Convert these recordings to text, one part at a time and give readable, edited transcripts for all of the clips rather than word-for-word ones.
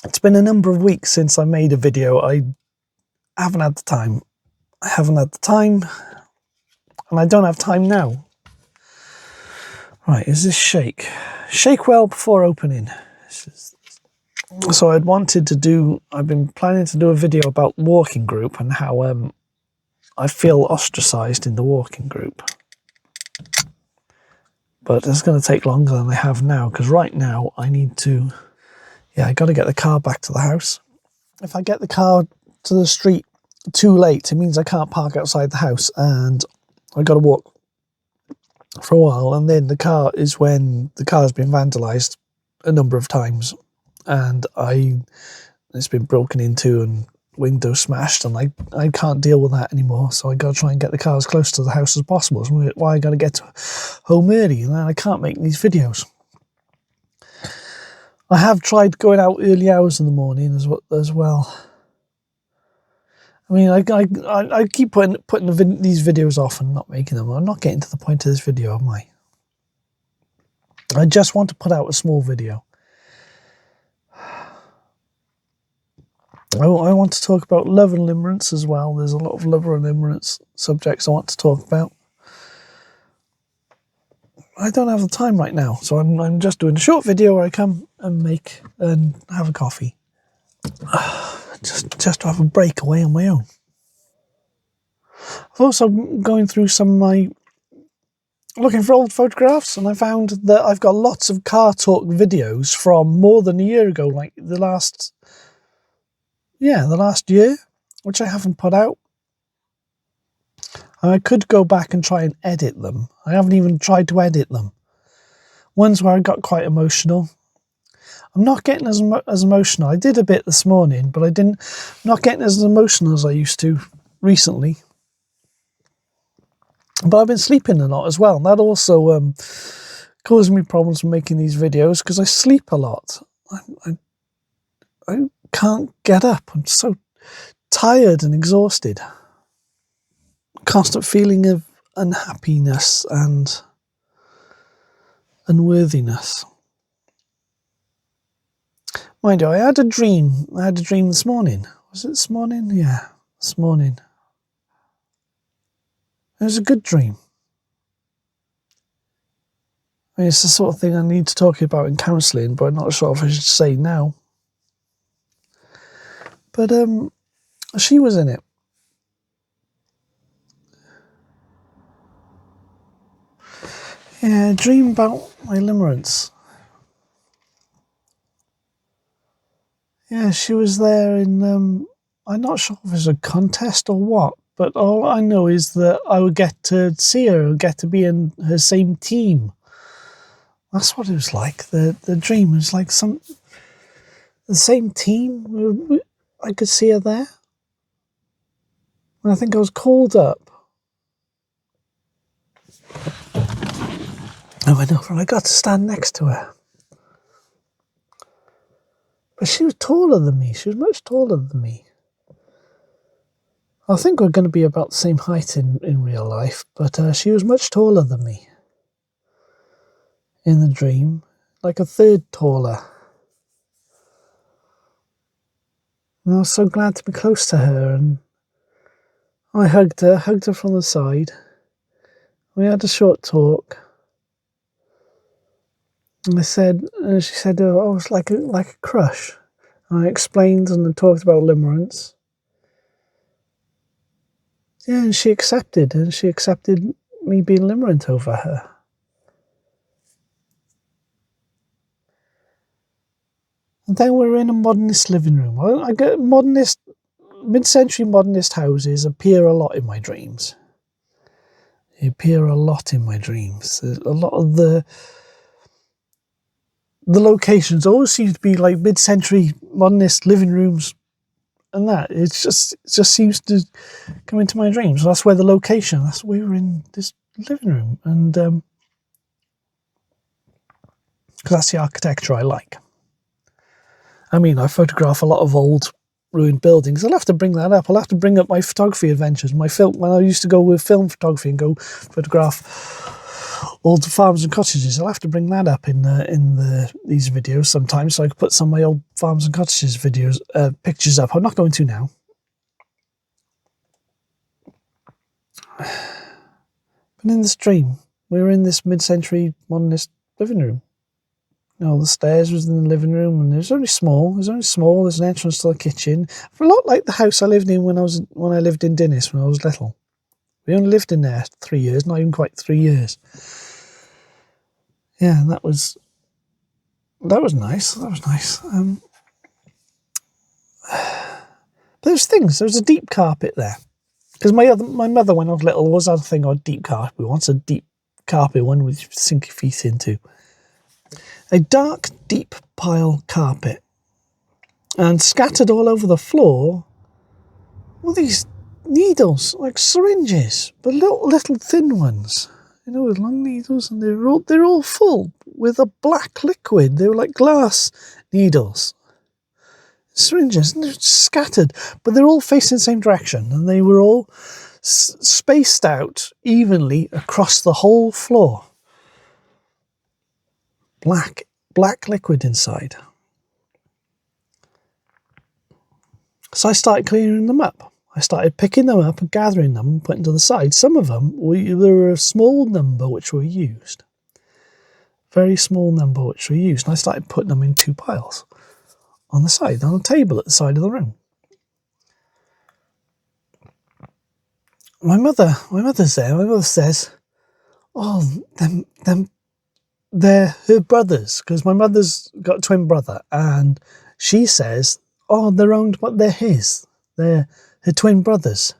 It's been a number of weeks since I made a video. I haven't had the time. I haven't had the time, and I don't have time now. Right, is this shake? Shake well before opening. So I've been planning to do a video about walking group and how I feel ostracised in the walking group. But it's going to take longer than I have now, because right now I got to get the car back to the house. If I get the car to the street too late, it means I can't park outside the house, and I got to walk for a while. And then when the car has been vandalised a number of times, and it's been broken into and windows smashed, and I can't deal with that anymore. So I got to try and get the car as close to the house as possible. So why I got to get home early, and then I can't make these videos. I have tried going out early hours in the morning as well. I mean, I keep putting these videos off and not making them. I'm not getting to the point of this video, am I? I just want to put out a small video. I want to talk about love and limerence as well. There's a lot of love and limerence subjects I want to talk about. I don't have the time right now, so I'm just doing a short video where I come and make and have a coffee. Just to have a breakaway on my own. I've also going through looking for old photographs, and I found that I've got lots of car talk videos from more than a year ago, like the last year, which I haven't put out. I could go back and try and edit them. I haven't even tried to edit them. Ones where I got quite emotional. I'm not getting as emotional. I did a bit this morning, but not getting as emotional as I used to recently. But I've been sleeping a lot as well, and that also caused me problems with making these videos, because I sleep a lot. I can't get up. I'm so tired and exhausted. Constant feeling of unhappiness and unworthiness. Mind you, I had a dream this morning. Was it this morning? Yeah, this morning. It was a good dream. I mean, it's the sort of thing I need to talk about in counselling, but I'm not sure if I should say now. But she was in it. Yeah, dream about my limerence. Yeah, she was there in, I'm not sure if it was a contest or what, but all I know is that I would get to see her and get to be in her same team. That's what it was like. The dream was like the same team. I could see her there. And I think I was called up. I went over and I got to stand next to her. But she was taller than me. She was much taller than me. I think we're going to be about the same height in real life, but she was much taller than me in the dream, like a third taller. And I was so glad to be close to her, and I hugged her from the side. We had a short talk. And she said, oh, it's like a crush. And I explained and I talked about limerence. Yeah, and she accepted me being limerent over her. And then we're in a modernist living room. I get mid-century modernist houses appear a lot in my dreams. They appear a lot in my dreams. A lot of the locations always seem to be like mid-century modernist living rooms, and that it just seems to come into my dreams. That's where the location. That's where we were in this living room, and because that's the architecture I like. I mean, I photograph a lot of old ruined buildings. I'll have to bring that up. I'll have to bring up my photography adventures. When I used to go with film photography and go photograph old farms and cottages. I'll have to bring that up in these videos sometimes, so I can put some of my old farms and cottages videos pictures up. I'm not going to now. But in this dream, we were in this mid-century modernist living room. You know, the stairs was in the living room, and it was only small. There's an entrance to the kitchen. A lot like the house I lived in when I lived in Dennis when I was little. We only lived in there 3 years, not even quite 3 years. Yeah, and that was nice. There's things. There's a deep carpet there. Because my mother, when I was little, always had a thing on deep carpet. We wanted a deep carpet one with sink your feet into. A dark, deep pile carpet. And scattered all over the floor were these needles, like syringes, but little thin ones. You know, with long needles, and they're all full with a black liquid. They were like glass needles. Syringes, and they're scattered, but they're all facing the same direction, and they were all spaced out evenly across the whole floor. Black liquid inside. So I started cleaning them up. I started picking them up and gathering them and putting to the side. Some of them, there were a small number which were used. Very small number which were used. And I started putting them in 2 piles on the side, on a table at the side of the room. My mother's there. My mother says, "Oh, they're her brothers," because my mother's got a twin brother, and she says, "Oh, they're owned, but they're his. They're her twin brothers."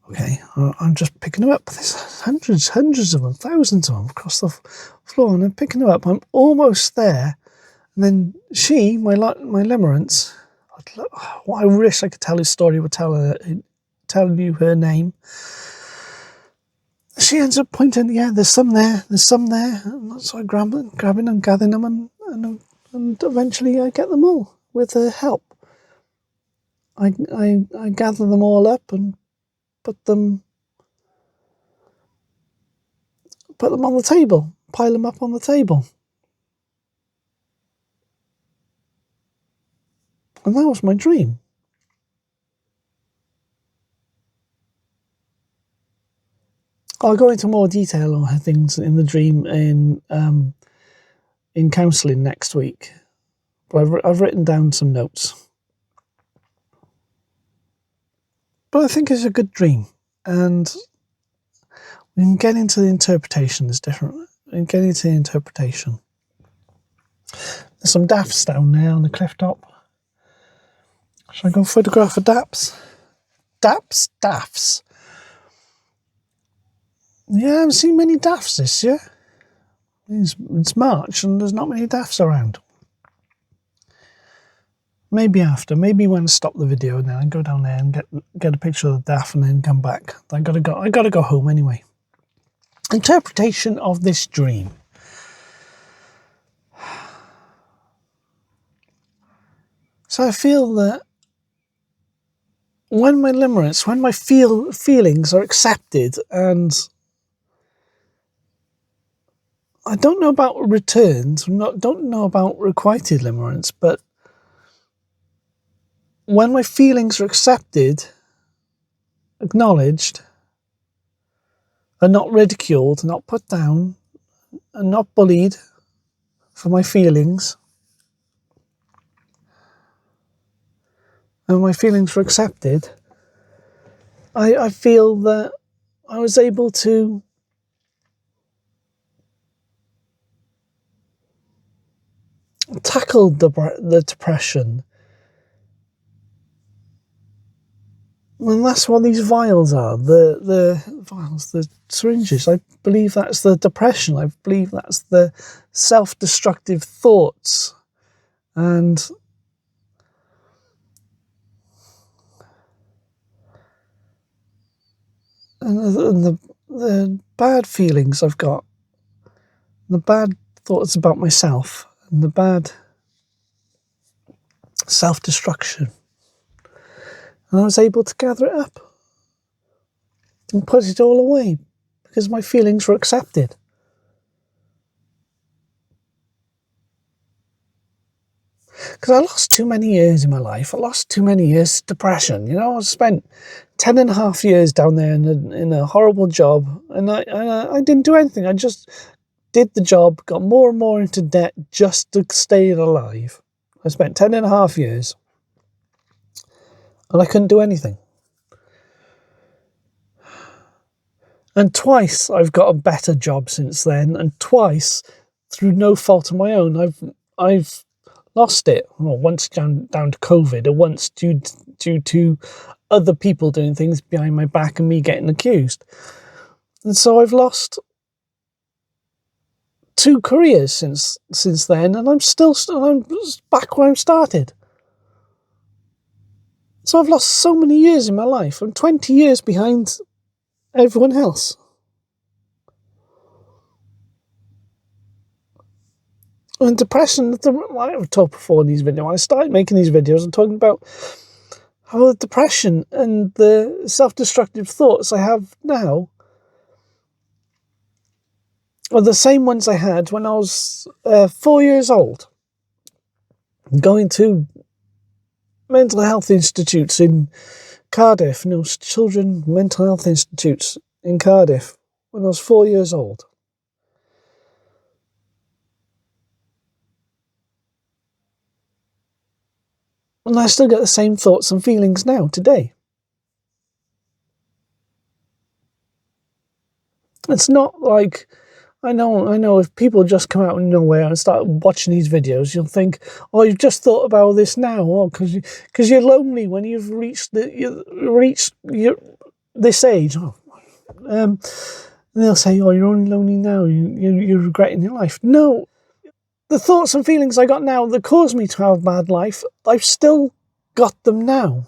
Okay, I'm just picking them up. There's hundreds of them, thousands of them across the floor, and I'm picking them up. I'm almost there, and then she, my Limerence, I wish I could tell his story without telling you her name. She ends up pointing, "Yeah, there's some there, and so I grabbing and gathering them, and eventually I get them all with her help. I gather them all up and put them on the table, pile them up on the table. And that was my dream. I'll go into more detail on things in the dream in counselling next week. But I've written down some notes. But I think it's a good dream, and we can get into the interpretation. There's different. We can get into the interpretation. There's some daffs down there on the cliff top. Shall I go photograph a daps? Daffs. Yeah, I haven't seen many daffs this year. It's March and there's not many daffs around. Maybe when I stop the video, and then I go down there and get a picture of the daff and then come back. I gotta go home anyway. Interpretation of this dream. So I feel that when my feelings are accepted, and I don't know about returns, don't know about requited limerence, but when my feelings are accepted, acknowledged, and not ridiculed, not put down, and not bullied for my feelings, and my feelings were accepted, I feel that I was able to tackle the depression. And that's what these vials are, the vials, the syringes. I believe that's the depression. I believe that's the self-destructive thoughts. And the bad feelings I've got, the bad thoughts about myself, and the bad self-destruction. And I was able to gather it up. and put it all away because my feelings were accepted. Because I lost too many years in my life. I lost too many years to depression. You know, I spent 10.5 years down there in a horrible job, and I didn't do anything. I just did the job, got more and more into debt just to stay alive. I spent 10.5 years, and I couldn't do anything. And twice I've got a better job since then, and twice, through no fault of my own, I've lost it. Well, once down to COVID, and once due to other people doing things behind my back and me getting accused. And so I've lost 2 careers since then, and I'm back where I started. So I've lost so many years in my life. I'm 20 years behind everyone else. And depression, I've talked before in these videos, when I started making these videos, I'm talking about how the depression and the self-destructive thoughts I have now are the same ones I had when I was 4 years old, going to mental health institutes in Cardiff, children mental health institutes in Cardiff when I was 4 years old. And I still get the same thoughts and feelings now, today. It's not like, I know if people just come out of nowhere and start watching these videos, you'll think, oh, you've just thought about this now, because you're lonely when you've reached this age. And they'll say, oh, you're only lonely now, you're regretting your life. No, the thoughts and feelings I got now that caused me to have a bad life, I've still got them now.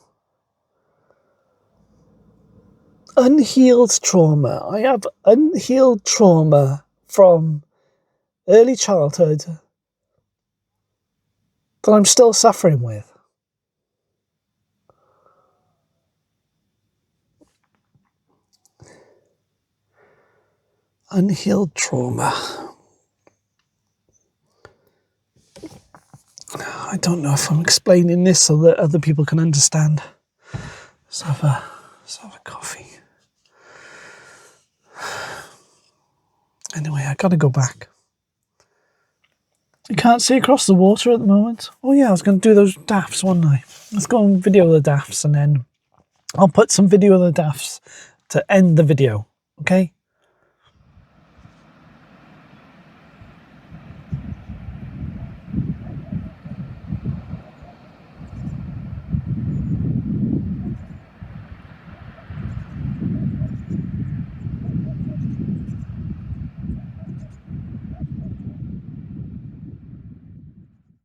Unhealed trauma. I have unhealed trauma from early childhood that I'm still suffering with. Unhealed trauma. I don't know if I'm explaining this so that other people can understand. Let's have a coffee. Anyway, I gotta go back. You can't see across the water at the moment. Oh yeah, I was going to do those daffs, wasn't I? Let's go and video the daffs, and then I'll put some video of the daffs to end the video, okay?